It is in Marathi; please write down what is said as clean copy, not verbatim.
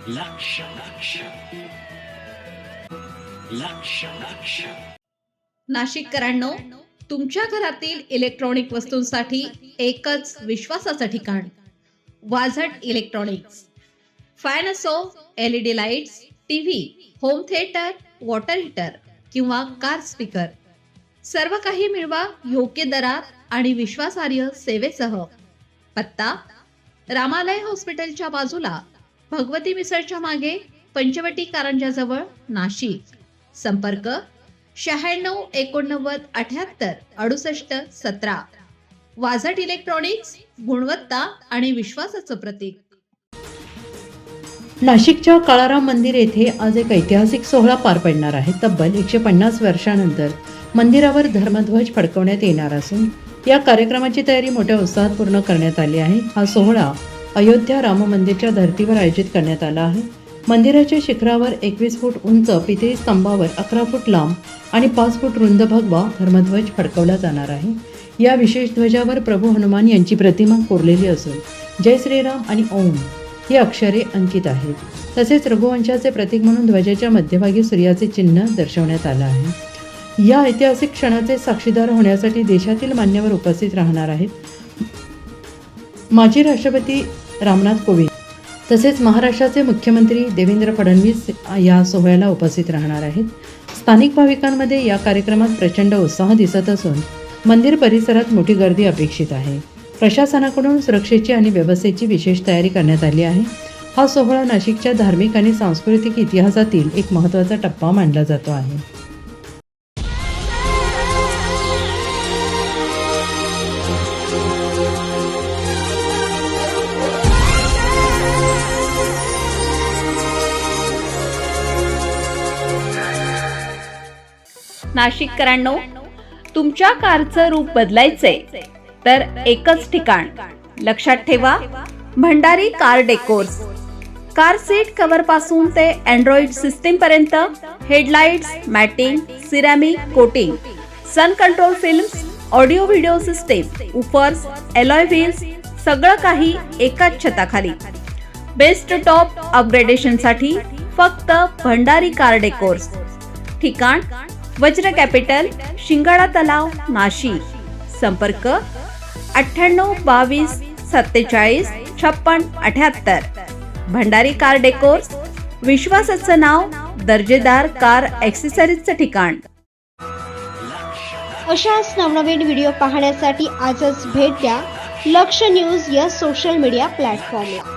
लक्ष लक्ष लक्ष लक्ष नाशिककरांनो, तुमच्या घरातील इलेक्ट्रॉनिक वस्तूंसाठी एकच विश्वासाचं ठिकाण वाझट इलेक्ट्रॉनिक्स. फॅन असो, LED lights, TV, home theatre, water heater किंवा कार स्पीकर, सर्व काही मिळवा योग्य दरात आणि विश्वासार्ह सेवेसह. पत्ता: रामालय हॉस्पिटलच्या बाजूला, भगवती मिसळच्या मागे, पंचवटी कारंजाजवळ, नाशिक. संपर्क: 96 89 78 68 17. वाझट इलेक्ट्रॉनिक्स, गुणवत्ता आणि विश्वासाचं प्रतीक. नाशिकच्या काळाराम मंदिर येथे आज एक ऐतिहासिक सोहळा पार पडणार आहे. तब्बल 150 वर्षांनंतर मंदिरावर धर्मध्वज फडकवण्यात येणार असून या कार्यक्रमाची तयारी मोठ्या उत्साहात पूर्ण करण्यात आली आहे. हा सोहळा अयोध्या राम मंदिरच्या धर्तीवर आयोजित करण्यात आला आहे. मंदिराच्या शिखरावर 21 फूट उंच पितळी स्तंभावर 11 फूट लांब आणि 5 फूट रुंद भगवा धर्मध्वज फडकवला जाणार आहे. या विशेष ध्वजावर प्रभू हनुमान यांची प्रतिमा कोरलेली असून जय श्रीराम आणि ओम ही अक्षरे अंकित आहेत. तसेच रघुवंशाचे प्रतीक म्हणून ध्वजाच्या मध्यभागी सूर्याचे चिन्ह दर्शवण्यात आलं आहे. या ऐतिहासिक क्षणाचे साक्षीदार होण्यासाठी देशातील मान्यवर उपस्थित राहणार आहेत. माजी राष्ट्रपती रामनाथ कोविंद तसेच महाराष्ट्राचे मुख्यमंत्री देवेंद्र फडणवीस या सोहळ्याला उपस्थित राहणार आहेत. स्थानिक भाविकांमध्ये या कार्यक्रमात प्रचंड उत्साह दिसत असून मंदिर परिसरात मोठी गर्दी अपेक्षित आहे. प्रशासनाकडून सुरक्षेची आणि व्यवस्थेची विशेष तयारी करण्यात आली आहे. हा सोहळा नाशिकच्या धार्मिक आणि सांस्कृतिक इतिहासातील एक महत्त्वाचा टप्पा मानला जातो आहे. नाशिककरांनो, तुमच्या कारचं रूप बदलायचंय तर एकच ठिकाण. लक्षात ठेवा, Bhandari car decors. Car seat cover पासून ते अँड्रॉइड सिस्टीम पर्यंत, headlights, matting, ceramic coating, sun control films, audio video system, woofers, alloy wheels, सगळं काही एकाच छताखाली. बेस्ट टॉप अपग्रेडेशनसाठी फक्त भंडारी कार डेकोर्स. ठिकाण: वज्र कॅपिटल, शिंगाडा तलाव, नाशिक. संपर्क: 98 22 47 56 78. भंडारी कार डेकोर्स, विश्वासाचं नाव, दर्जेदार कार ॲक्सेसरीजचं ठिकाण. अशाच नवनवीन व्हिडिओ पाहण्यासाठी आजच भेट द्या लक्ष न्यूज या सोशल मीडिया प्लॅटफॉर्मला.